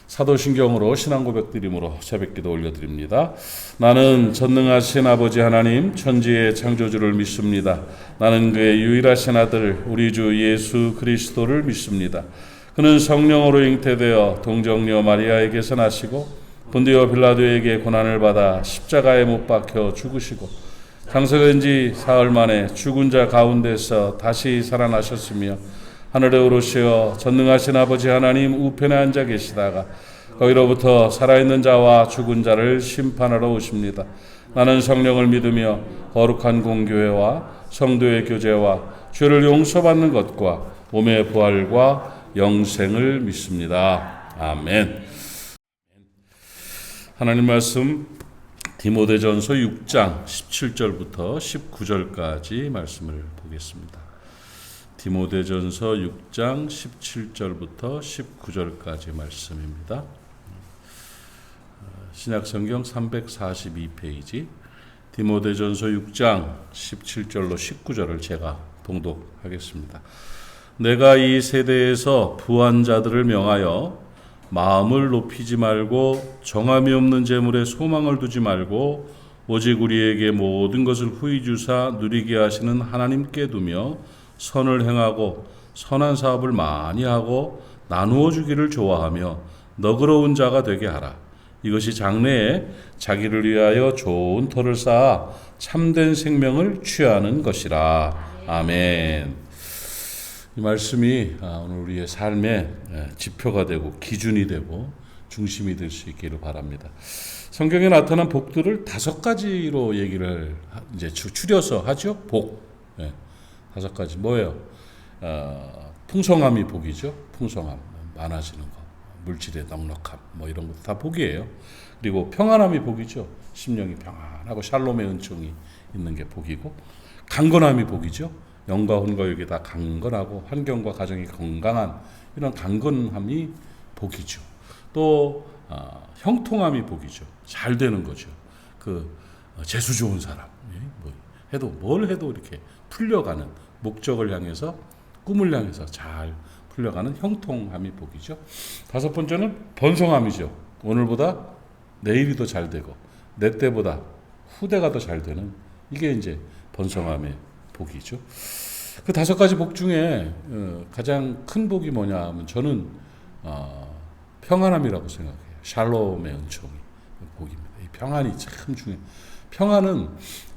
사도신경으로 신앙 고백드림으로 새벽기도 올려드립니다. 나는 전능하신 아버지 하나님 천지의 창조주를 믿습니다. 나는 그의 유일하신 아들 우리 주 예수 그리스도를 믿습니다. 그는 성령으로 잉태되어 동정녀 마리아에게서 나시고 본디오 빌라도에게 고난을 받아 십자가에 못 박혀 죽으시고 장사된 지 사흘 만에 죽은 자 가운데서 다시 살아나셨으며 하늘에 오르시어 전능하신 아버지 하나님 우편에 앉아 계시다가 거기로부터 살아있는 자와 죽은 자를 심판하러 오십니다. 나는 성령을 믿으며 거룩한 공교회와 성도의 교제와 죄를 용서받는 것과 몸의 부활과 영생을 믿습니다. 아멘. 하나님 말씀 디모데전서 6장 17절부터 19절까지 말씀을 보겠습니다. 디모데전서 6장 17절부터 19절까지 말씀입니다. 신약성경 342페이지 디모데전서 6장 17절로 19절을 제가 봉독하겠습니다. 내가 이 세대에서 부한 자들을 명하여 마음을 높이지 말고 정함이 없는 재물에 소망을 두지 말고 오직 우리에게 모든 것을 후히 주사 누리게 하시는 하나님께 두며 선을 행하고 선한 사업을 많이 하고 나누어 주기를 좋아하며 너그러운 자가 되게 하라. 이것이 장래에 자기를 위하여 좋은 터를 쌓아 참된 생명을 취하는 것이라. 아멘. 이 말씀이 오늘 우리의 삶의 지표가 되고 기준이 되고 중심이 될 수 있기를 바랍니다. 성경에 나타난 복들을 5가지로 얘기를 이제 추려서 하죠. 복. 5가지 뭐예요? 풍성함이 복이죠. 풍성함, 많아지는 거, 물질의 넉넉함, 뭐 이런 것도 다 복이에요. 그리고 평안함이 복이죠. 심령이 평안하고 샬롬의 은총이 있는 게 복이고, 강건함이 복이죠. 영과 혼과 육이 다 강건하고 환경과 가정이 건강한 이런 강건함이 복이죠. 또 형통함이 복이죠. 잘 되는 거죠. 재수 좋은 사람, 뭘 해도 이렇게 풀려가는 목적을 향해서 꿈을 향해서 잘 풀려가는 형통함이 복이죠. 5번째는 번성함이죠. 오늘보다 내일이 더 잘 되고 내 때보다 후대가 더 잘 되는 이게 이제 번성함의 복이죠. 그 5가지 복 중에 가장 큰 복이 뭐냐 하면 저는 평안함이라고 생각해요. 샬롬의 은총이 복입니다. 이 평안이 참 중요해요. 평안은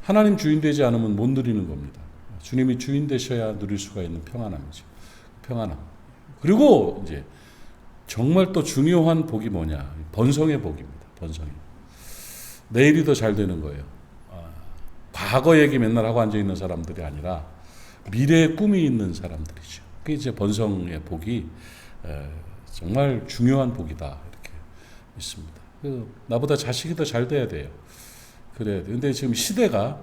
하나님 주인 되지 않으면 못 누리는 겁니다. 주님이 주인 되셔야 누릴 수가 있는 평안함이죠. 평안함. 그리고 이제 정말 또 중요한 복이 뭐냐? 번성의 복입니다. 번성의. 내일이 더 잘 되는 거예요. 과거 얘기 맨날 하고 앉아 있는 사람들이 아니라 미래의 꿈이 있는 사람들이죠. 그게 이제 번성의 복이 정말 중요한 복이다 이렇게 믿습니다. 나보다 자식이 더 잘 돼야 돼요. 그래야 돼. 근데 지금 시대가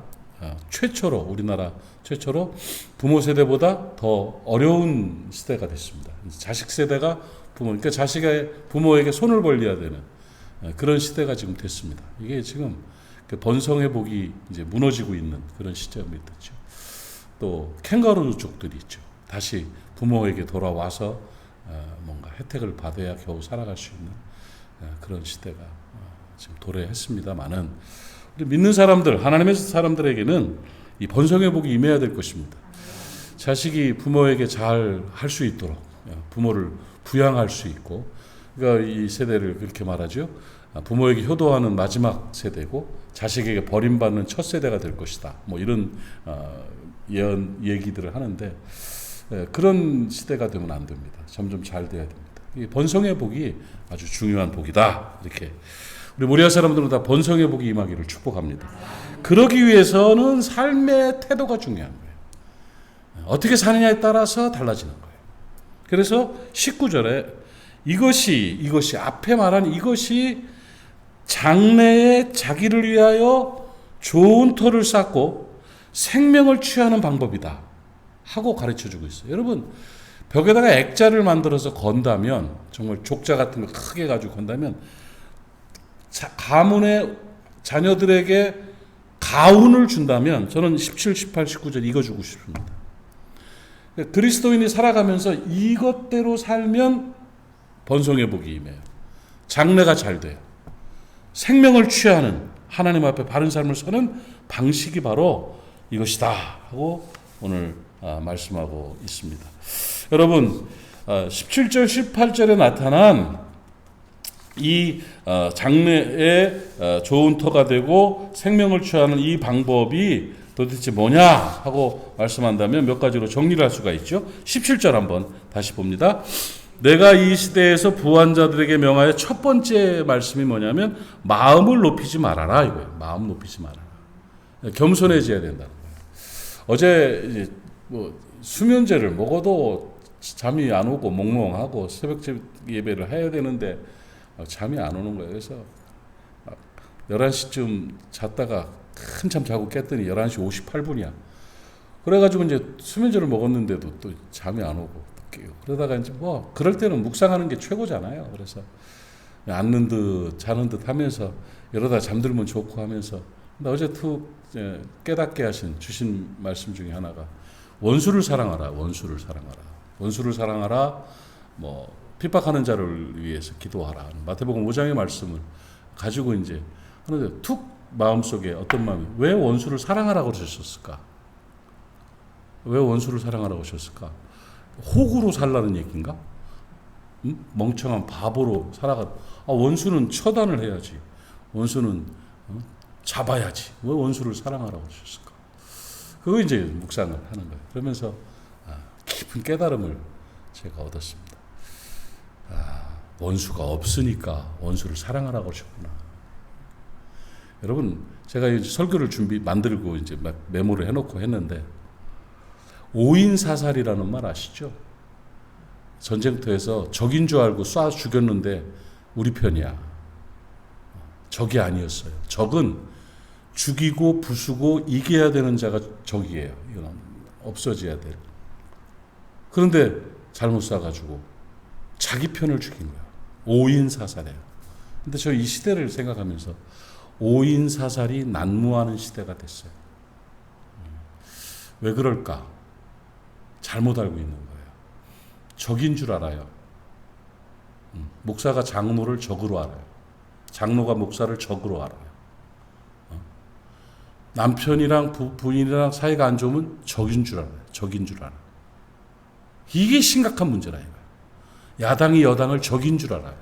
최초로 우리나라 최초로 부모 세대보다 더 어려운 시대가 됐습니다. 자식 세대가 그러니까 자식의 부모에게 손을 벌려야 되는 그런 시대가 지금 됐습니다. 이게 지금 번성의 복이 이제 무너지고 있는 그런 시점이 됐죠. 또 캥거루족들이 있죠. 다시 부모에게 돌아와서 뭔가 혜택을 받아야 겨우 살아갈 수 있는 그런 시대가 지금 도래했습니다만은 우리 믿는 사람들, 하나님의 사람들에게는 이 번성의 복이 임해야 될 것입니다. 자식이 부모에게 잘 할 수 있도록 부모를 부양할 수 있고, 그러니까 이 세대를 그렇게 말하죠. 부모에게 효도하는 마지막 세대고 자식에게 버림받는 첫 세대가 될 것이다. 뭐 이런 얘기들을 하는데 그런 시대가 되면 안 됩니다. 점점 잘 돼야 됩니다. 이 번성의 복이 아주 중요한 복이다. 이렇게 우리 모리아 사람들은 다 번성의 복이 임하기를 축복합니다. 그러기 위해서는 삶의 태도가 중요한 거예요. 어떻게 사느냐에 따라서 달라지는 거예요. 그래서 19절에 이것이 앞에 말한 이것이 장래에 자기를 위하여 좋은 터를 쌓고 생명을 취하는 방법이다 하고 가르쳐주고 있어요. 여러분 벽에다가 액자를 만들어서 건다면 정말 족자 같은 거 크게 가지고 건다면 가문의 자녀들에게 가훈을 준다면 저는 17, 18, 19절 이거 주고 싶습니다. 그리스도인이 살아가면서 이것대로 살면 번성의 복이 임해요. 장래가 잘 돼요. 생명을 취하는 하나님 앞에 바른 삶을 사는 방식이 바로 이것이다 하고 오늘 말씀하고 있습니다. 여러분 17절 18절에 나타난 이 장래에 좋은 터가 되고 생명을 취하는 이 방법이 도대체 뭐냐 하고 말씀한다면 몇 가지로 정리를 할 수가 있죠. 17절 한번 다시 봅니다. 내가 이 시대에서 부한 자들에게 명하여 첫 번째 말씀이 뭐냐면 마음을 높이지 말아라 이거예요. 마음 높이지 말아라. 겸손해져야 된다는 거예요. 어제 이제 수면제를 먹어도 잠이 안 오고 몽롱하고 새벽 예배를 해야 되는데 잠이 안 오는 거예요. 그래서 11시쯤 잤다가 한참 자고 깼더니 11시 58분이야. 그래가지고 이제 수면제를 먹었는데도 또 잠이 안 오고 또 깨요. 그러다가 이제 그럴 때는 묵상하는 게 최고잖아요. 그래서 앉는 듯 자는 듯 하면서 이러다 잠들면 좋고 하면서. 근데 어제 툭 깨닫게 하신 주신 말씀 중에 하나가 원수를 사랑하라. 원수를 사랑하라. 원수를 사랑하라. 핍박하는 자를 위해서 기도하라. 마태복음 5장의 말씀을 가지고 이제 하는데 툭 마음속에 어떤 마음이 왜 원수를 사랑하라고 그러셨을까? 왜 원수를 사랑하라고 하셨을까? 호구로 살라는 얘기인가? 멍청한 바보로 살아가. 원수는 처단을 해야지. 원수는 잡아야지. 왜 원수를 사랑하라고 하셨을까? 그거 이제 묵상을 하는 거예요. 그러면서 깊은 깨달음을 제가 얻었습니다. 원수가 없으니까 원수를 사랑하라고 하셨구나. 여러분, 제가 이제 설교를 만들고 이제 막 메모를 해놓고 했는데, 5인 사살이라는 말 아시죠? 전쟁터에서 적인 줄 알고 쏴 죽였는데 우리 편이야. 적이 아니었어요. 적은 죽이고 부수고 이겨야 되는 자가 적이에요. 이건 없어져야 돼. 그런데 잘못 쏴가지고 자기 편을 죽인 거야. 5인 사살이에요. 근데 저 이 시대를 생각하면서 5인 사살이 난무하는 시대가 됐어요. 왜 그럴까? 잘못 알고 있는 거예요. 적인 줄 알아요. 목사가 장로를 적으로 알아요. 장로가 목사를 적으로 알아요. 남편이랑 부인이랑 사이가 안 좋으면 적인 줄 알아요. 적인 줄 알아요. 이게 심각한 문제라 이거예요. 야당이 여당을 적인 줄 알아요.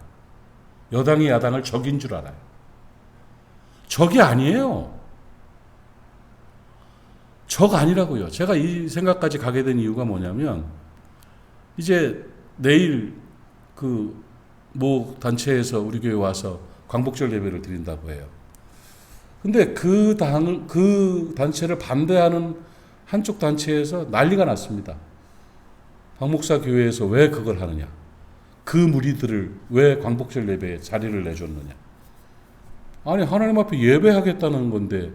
여당이 야당을 적인 줄 알아요. 적이 아니에요. 적 아니라고요. 제가 이 생각까지 가게 된 이유가 뭐냐면 이제 내일 모 단체에서 우리 교회 와서 광복절 예배를 드린다고 해요. 근데 그 단체를 반대하는 한쪽 단체에서 난리가 났습니다. 박 목사 교회에서 왜 그걸 하느냐? 그 무리들을 왜 광복절 예배에 자리를 내줬느냐? 아니, 하나님 앞에 예배하겠다는 건데,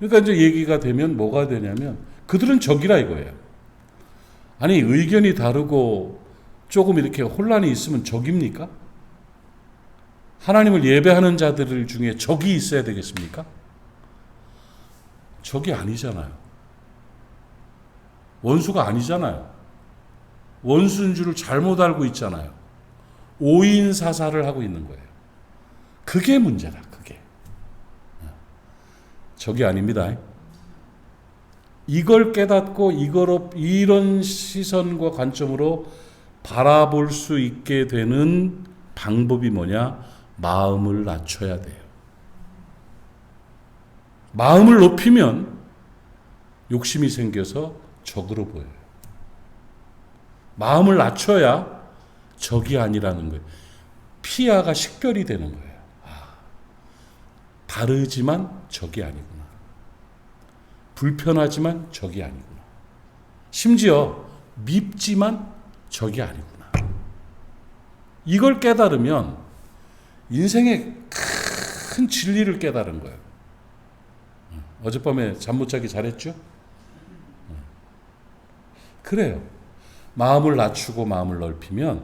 그러니까 이제 얘기가 되면 뭐가 되냐면, 그들은 적이라 이거예요. 아니, 의견이 다르고 조금 이렇게 혼란이 있으면 적입니까? 하나님을 예배하는 자들 중에 적이 있어야 되겠습니까? 적이 아니잖아요. 원수가 아니잖아요. 원수인 줄을 잘못 알고 있잖아요. 5인 사살을 하고 있는 거예요. 그게 문제다. 그게. 적이 아닙니다. 이걸 깨닫고 이런 시선과 관점으로 바라볼 수 있게 되는 방법이 뭐냐? 마음을 낮춰야 돼요. 마음을 높이면 욕심이 생겨서 적으로 보여요. 마음을 낮춰야 적이 아니라는 거예요. 피아가 식별이 되는 거예요. 다르지만 적이 아니구나. 불편하지만 적이 아니구나. 심지어 밉지만 적이 아니구나. 이걸 깨달으면 인생의 큰 진리를 깨달은 거예요. 어젯밤에 잠 못 자기 잘했죠? 그래요. 마음을 낮추고 마음을 넓히면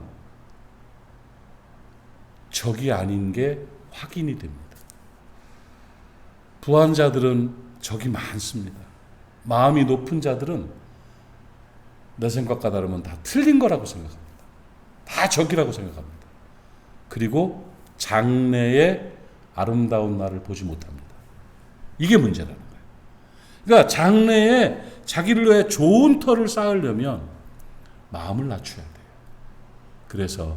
적이 아닌 게 확인이 됩니다. 부한 자들은 적이 많습니다. 마음이 높은 자들은 내 생각과 다르면 다 틀린 거라고 생각합니다. 다 적이라고 생각합니다. 그리고 장래의 아름다운 날을 보지 못합니다. 이게 문제라는 거예요. 그러니까 장래에 자기를 위해 좋은 터를 쌓으려면 마음을 낮춰야 돼요. 그래서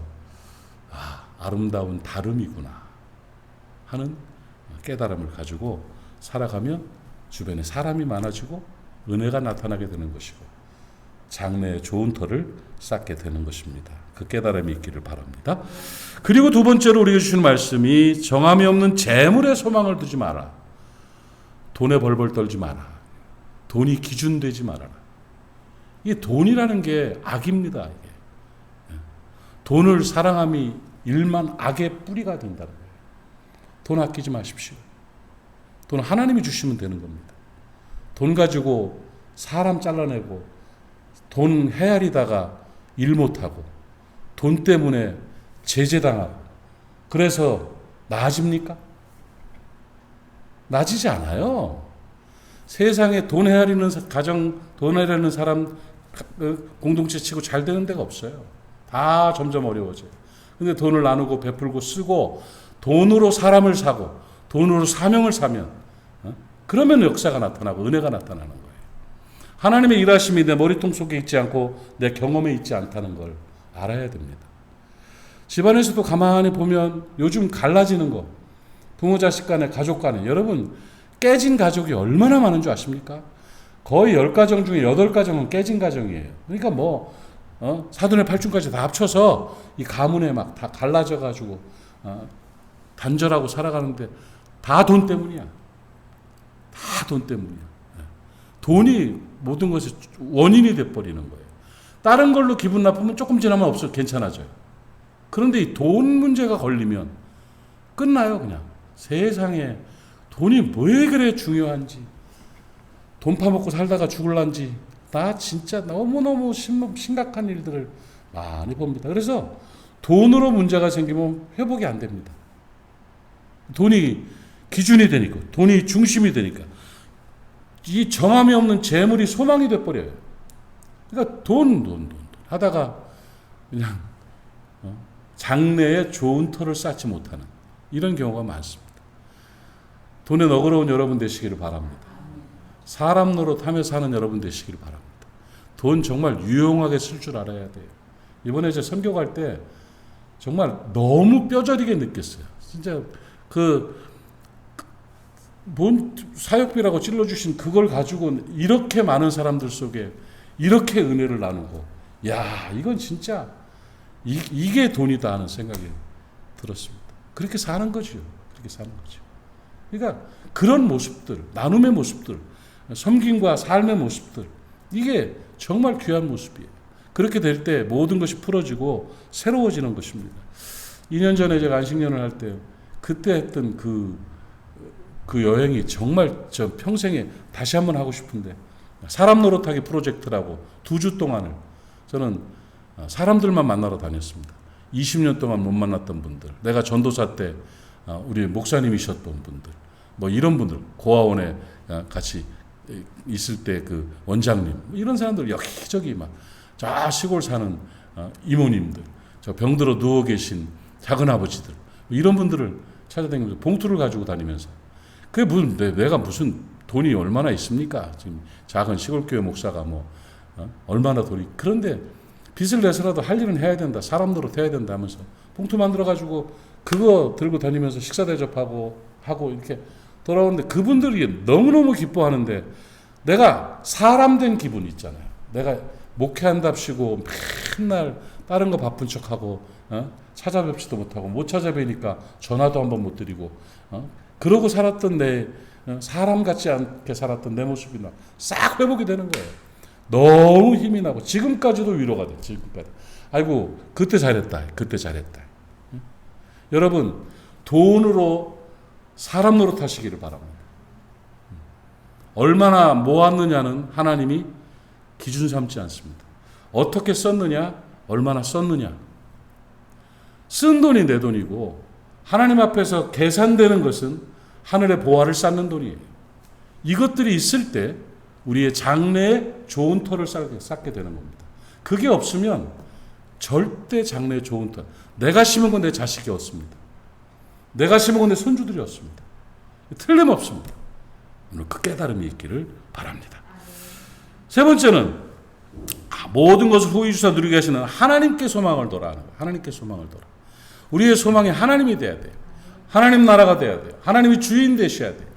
아름다운 다름이구나 하는 깨달음을 가지고 살아가면 주변에 사람이 많아지고 은혜가 나타나게 되는 것이고 장래에 좋은 터를 쌓게 되는 것입니다. 그 깨달음이 있기를 바랍니다. 그리고 두 번째로 우리에게 주시는 말씀이 정함이 없는 재물에 소망을 두지 마라. 돈에 벌벌 떨지 마라. 돈이 기준되지 말아라. 이게 돈이라는 게 악입니다. 이게. 돈을 사랑함이 일만 악의 뿌리가 된다는 거예요. 돈 아끼지 마십시오. 돈 하나님이 주시면 되는 겁니다. 돈 가지고 사람 잘라내고 돈 헤아리다가 일 못하고 돈 때문에 제재당하고 그래서 나아집니까? 나아지지 않아요. 세상에 돈 헤아리는 가정, 돈 헤아리는 사람 공동체 치고 잘 되는 데가 없어요. 다 점점 어려워져요. 근데 돈을 나누고 베풀고 쓰고 돈으로 사람을 사고 돈으로 사명을 사면 그러면 역사가 나타나고 은혜가 나타나는 거예요. 하나님의 일하심이 내 머리통 속에 있지 않고 내 경험에 있지 않다는 걸 알아야 됩니다. 집안에서도 가만히 보면 요즘 갈라지는 거 부모 자식 간에 가족 간에 여러분 깨진 가족이 얼마나 많은 줄 아십니까? 거의 10가정 중에 8가정은 깨진 가정이에요. 그러니까 사돈의 팔촌까지 다 합쳐서 이 가문에 막 다 갈라져 가지고 단절하고 살아가는데 다 돈 때문이야. 다 돈 때문이야. 돈이 모든 것의 원인이 돼버리는 거예요. 다른 걸로 기분 나쁘면 조금 지나면 괜찮아져요. 그런데 이 돈 문제가 걸리면 끝나요, 그냥. 세상에 돈이 왜 그래 중요한지, 돈 파먹고 살다가 죽을란지, 나 진짜 너무너무 심각한 일들을 많이 봅니다. 그래서 돈으로 문제가 생기면 회복이 안 됩니다. 돈이 기준이 되니까, 돈이 중심이 되니까, 이 정함이 없는 재물이 소망이 돼버려요. 그러니까 돈 하다가 그냥 장래에 좋은 터를 쌓지 못하는 이런 경우가 많습니다. 돈에 너그러운 여러분 되시기를 바랍니다. 사람 노릇하며 사는 여러분 되시기를 바랍니다. 돈 정말 유용하게 쓸 줄 알아야 돼요. 이번에 제 선교 갈 때 정말 너무 뼈저리게 느꼈어요. 진짜 뭔 사역비라고 찔러주신 그걸 가지고 이렇게 많은 사람들 속에 이렇게 은혜를 나누고, 야, 이건 진짜 이게 돈이다 하는 생각이 들었습니다. 그렇게 사는 거죠. 그렇게 사는 거죠. 그러니까 그런 모습들, 나눔의 모습들, 섬김과 삶의 모습들, 이게 정말 귀한 모습이에요. 그렇게 될 때 모든 것이 풀어지고 새로워지는 것입니다. 2년 전에 제가 안식년을 할 때 그때 했던 그 여행이 정말 저 평생에 다시 한번 하고 싶은데, 사람 노릇하기 프로젝트라고 2주 동안을 저는 사람들만 만나러 다녔습니다. 20년 동안 못 만났던 분들, 내가 전도사 때 우리 목사님이셨던 분들, 이런 분들, 고아원에 같이 있을 때 그 원장님, 이런 사람들 여기저기 저 시골 사는 이모님들, 저 병들어 누워 계신 작은 아버지들, 이런 분들을 찾아다니면서 봉투를 가지고 다니면서, 그게 내가 무슨 돈이 얼마나 있습니까? 지금 작은 시골교회 목사가 얼마나 돈이, 그런데 빚을 내서라도 할 일은 해야 된다, 사람 노릇 해야 된다 하면서 봉투 만들어 가지고 그거 들고 다니면서 식사 대접하고 이렇게 돌아오는데, 그분들이 너무너무 기뻐하는데 내가 사람 된 기분이 있잖아요. 내가 목회한답시고 맨날 다른 거 바쁜 척하고 찾아뵙지도 못하고, 못 찾아뵈니까 전화도 한번 못 드리고 그러고 살았던 사람 같지 않게 살았던 내 모습이 싹 회복이 되는 거예요. 너무 힘이 나고 지금까지도 위로가 돼. 지금까지. 아이고 그때 잘했다. 여러분, 돈으로 사람 노릇하시기를 바랍니다. 얼마나 모았느냐는 하나님이 기준 삼지 않습니다. 어떻게 썼느냐, 얼마나 썼느냐. 쓴 돈이 내 돈이고 하나님 앞에서 계산되는 것은 하늘의 보화를 쌓는 돈이에요. 이것들이 있을 때 우리의 장래에 좋은 터를 쌓게 되는 겁니다. 그게 없으면 절대 장래에 좋은 터, 내가 심은 건 내 자식이 얻습니다. 내가 심은 내 손주들이었습니다. 틀림없습니다. 오늘 그 깨달음이 있기를 바랍니다. 세 번째는 모든 것을 후히 주사 누리게 하시는 하나님께 소망을 둬라 하는 거예요. 하나님께 소망을 둬라. 우리의 소망이 하나님이 돼야 돼요. 하나님 나라가 돼야 돼요. 하나님이 주인 되셔야 돼요.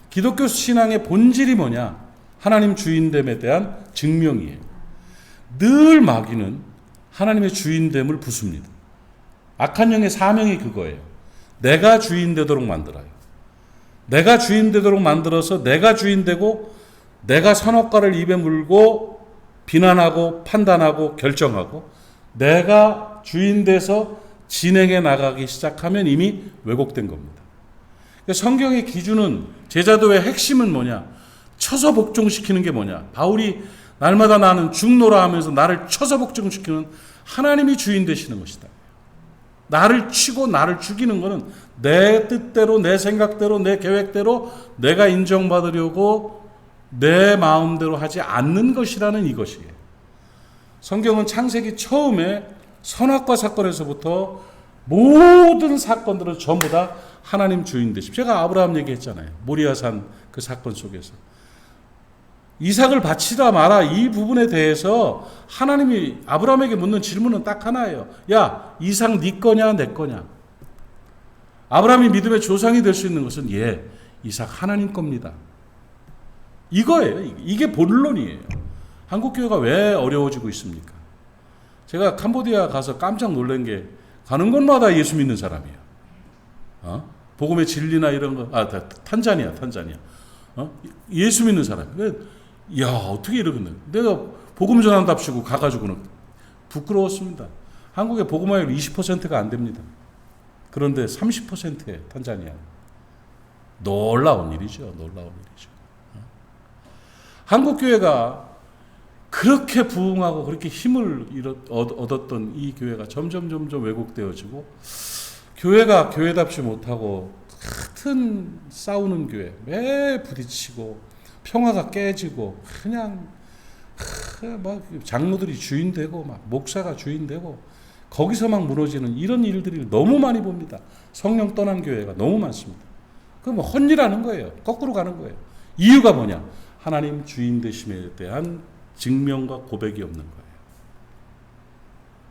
기독교 신앙의 본질이 뭐냐? 하나님 주인됨에 대한 증명이에요. 늘 마귀는 하나님의 주인됨을 부숩니다. 악한 영의 사명이 그거예요. 내가 주인 되도록 만들어요. 내가 주인 되도록 만들어서 내가 주인 되고 내가 선악과를 입에 물고 비난하고 판단하고 결정하고 내가 주인 돼서 진행해 나가기 시작하면 이미 왜곡된 겁니다. 성경의 기준은 제자도의 핵심은 뭐냐? 쳐서 복종시키는 게 뭐냐? 바울이 날마다 나는 죽노라 하면서 나를 쳐서 복종시키는 하나님이 주인 되시는 것이다. 나를 치고 나를 죽이는 것은 내 뜻대로 내 생각대로 내 계획대로 내가 인정받으려고 내 마음대로 하지 않는 것이라는 이것이에요. 성경은 창세기 처음에 선악과 사건에서부터 모든 사건들은 전부 다 하나님 주인 되십. 제가 아브라함 얘기했잖아요. 모리아산 그 사건 속에서 이삭을 바치라 마라 이 부분에 대해서 하나님이 아브라함에게 묻는 질문은 딱 하나예요. 야, 이삭 네 거냐 내 거냐? 아브라함이 믿음의 조상이 될 수 있는 것은 예, 이삭 하나님 겁니다. 이거예요. 이게 본론이에요. 한국교회가 왜 어려워지고 있습니까? 제가 캄보디아 가서 깜짝 놀란 게 가는 곳마다 예수 믿는 사람이에요. 복음의 진리나 이런 거, 탄자니아. 예수 믿는 사람. 야, 어떻게 이러겠네. 내가 복음 전한답시고 가가지고는 부끄러웠습니다. 한국의 복음화율 20%가 안 됩니다. 그런데 30%에 탄자니아. 놀라운 일이죠. 한국교회가 그렇게 부흥하고 그렇게 힘을 얻었던 이 교회가 점점 왜곡되어지고 교회가 교회답지 못하고 같은 싸우는 교회 매 부딪히고 평화가 깨지고 그냥 막 장로들이 주인 되고 막 목사가 주인 되고 거기서 막 무너지는 이런 일들이 너무 많이 봅니다. 성령 떠난 교회가 너무 많습니다. 그건 뭐 헛일하는 거예요. 거꾸로 가는 거예요. 이유가 뭐냐? 하나님 주인 되심에 대한 증명과 고백이 없는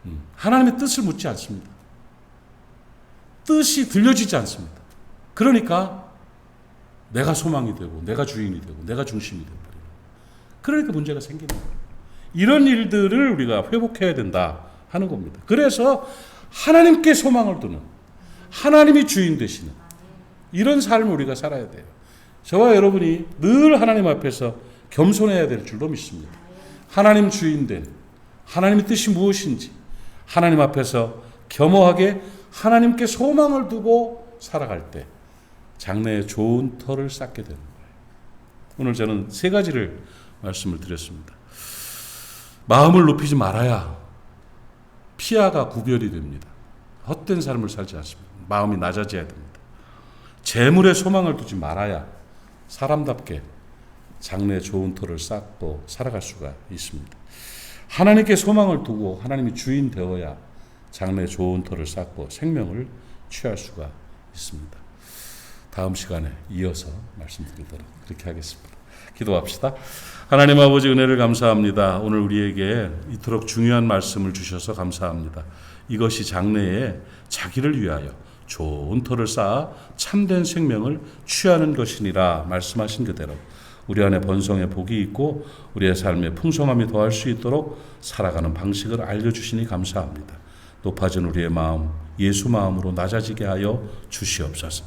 거예요. 하나님의 뜻을 묻지 않습니다. 뜻이 들려지지 않습니다. 그러니까 내가 소망이 되고 내가 주인이 되고 내가 중심이 되고 그러니까 문제가 생기는 거예요. 이런 일들을 우리가 회복해야 된다 하는 겁니다. 그래서 하나님께 소망을 두는 하나님이 주인 되시는 이런 삶을 우리가 살아야 돼요. 저와 여러분이 늘 하나님 앞에서 겸손해야 될 줄로 믿습니다. 하나님 주인된 하나님의 뜻이 무엇인지 하나님 앞에서 겸허하게 하나님께 소망을 두고 살아갈 때 장래에 좋은 터를 쌓게 되는 거예요. 오늘 저는 세 가지를 말씀을 드렸습니다. 마음을 높이지 말아야 피아가 구별이 됩니다. 헛된 삶을 살지 않습니다. 마음이 낮아져야 됩니다. 재물에 소망을 두지 말아야 사람답게 장래에 좋은 터를 쌓고 살아갈 수가 있습니다. 하나님께 소망을 두고 하나님이 주인 되어야 장래에 좋은 터를 쌓고 생명을 취할 수가 있습니다. 다음 시간에 이어서 말씀드리도록 그렇게 하겠습니다. 기도합시다. 하나님 아버지 은혜를 감사합니다. 오늘 우리에게 이토록 중요한 말씀을 주셔서 감사합니다. 이것이 장래에 자기를 위하여 좋은 터를 쌓아 참된 생명을 취하는 것이니라 말씀하신 그대로 우리 안에 번성의 복이 있고 우리의 삶에 풍성함이 더할 수 있도록 살아가는 방식을 알려주시니 감사합니다. 높아진 우리의 마음, 예수 마음으로 낮아지게 하여 주시옵소서.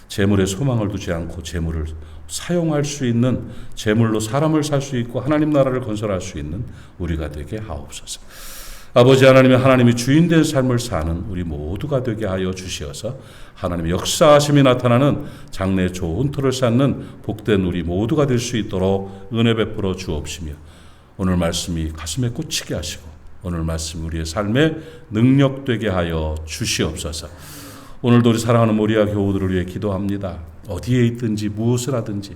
재물에 소망을 두지 않고 재물을 사용할 수 있는 재물로 사람을 살 수 있고 하나님 나라를 건설할 수 있는 우리가 되게 하옵소서. 아버지 하나님이 주인된 삶을 사는 우리 모두가 되게 하여 주시어서 하나님의 역사하심이 나타나는 장래에 좋은 터를 쌓는 복된 우리 모두가 될 수 있도록 은혜 베풀어 주옵시며 오늘 말씀이 가슴에 꽂히게 하시고 오늘 말씀 우리의 삶에 능력되게 하여 주시옵소서. 오늘도 우리 사랑하는 모리아 교우들을 위해 기도합니다. 어디에 있든지 무엇을 하든지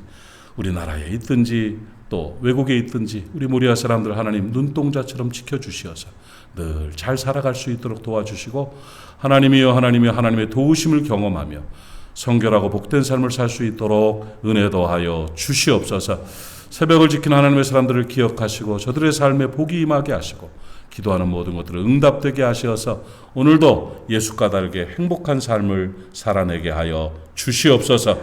우리나라에 있든지 또 외국에 있든지 우리 모리아 사람들 하나님 눈동자처럼 지켜주시어서 늘 잘 살아갈 수 있도록 도와주시고 하나님이여 하나님이여 하나님의 도우심을 경험하며 성결하고 복된 삶을 살 수 있도록 은혜 더하여 주시옵소서. 새벽을 지키는 하나님의 사람들을 기억하시고 저들의 삶에 복이 임하게 하시고 기도하는 모든 것들을 응답되게 하시어서 오늘도 예수 까닭에 행복한 삶을 살아내게 하여 주시옵소서.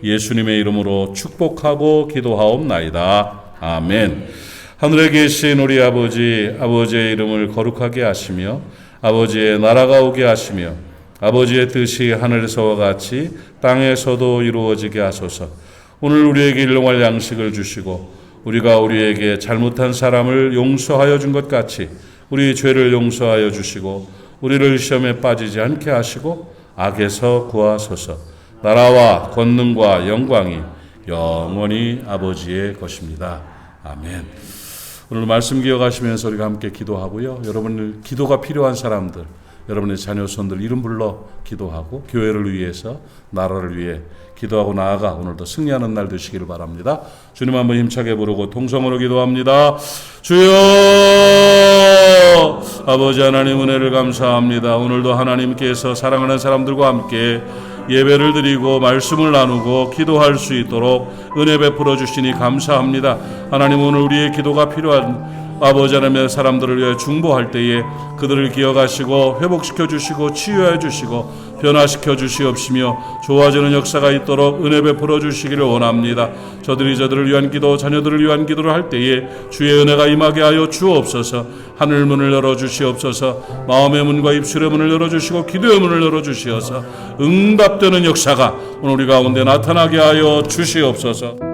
예수님의 이름으로 축복하고 기도하옵나이다. 아멘. 하늘에 계신 우리 아버지, 아버지의 이름을 거룩하게 하시며 아버지의 나라가 오게 하시며 아버지의 뜻이 하늘에서와 같이 땅에서도 이루어지게 하소서. 오늘 우리에게 일용할 양식을 주시고 우리가 우리에게 잘못한 사람을 용서하여 준 것 같이 우리 죄를 용서하여 주시고 우리를 시험에 빠지지 않게 하시고 악에서 구하소서. 나라와 권능과 영광이 영원히 아버지의 것입니다. 아멘. 오늘 말씀 기억하시면서 우리가 함께 기도하고요. 여러분 기도가 필요한 사람들, 여러분의 자녀 손들 이름 불러 기도하고 교회를 위해서 나라를 위해 기도하고 나아가 오늘도 승리하는 날 되시기를 바랍니다. 주님 한번 힘차게 부르고 통성으로 기도합니다. 주여 아버지 하나님 은혜를 감사합니다. 오늘도 하나님께서 사랑하는 사람들과 함께 예배를 드리고 말씀을 나누고 기도할 수 있도록 은혜 베풀어 주시니 감사합니다. 하나님 오늘 우리의 기도가 필요한 아버지 하나님의 사람들을 위해 중보할 때에 그들을 기억하시고 회복시켜 주시고 치유해 주시고 변화시켜 주시옵시며 좋아지는 역사가 있도록 은혜 베풀어 주시기를 원합니다. 저들을 위한 기도, 자녀들을 위한 기도를 할 때에 주의 은혜가 임하게 하여 주옵소서. 하늘 문을 열어 주시옵소서. 마음의 문과 입술의 문을 열어 주시고 기도의 문을 열어 주시어서 응답되는 역사가 오늘 우리 가운데 나타나게 하여 주시옵소서.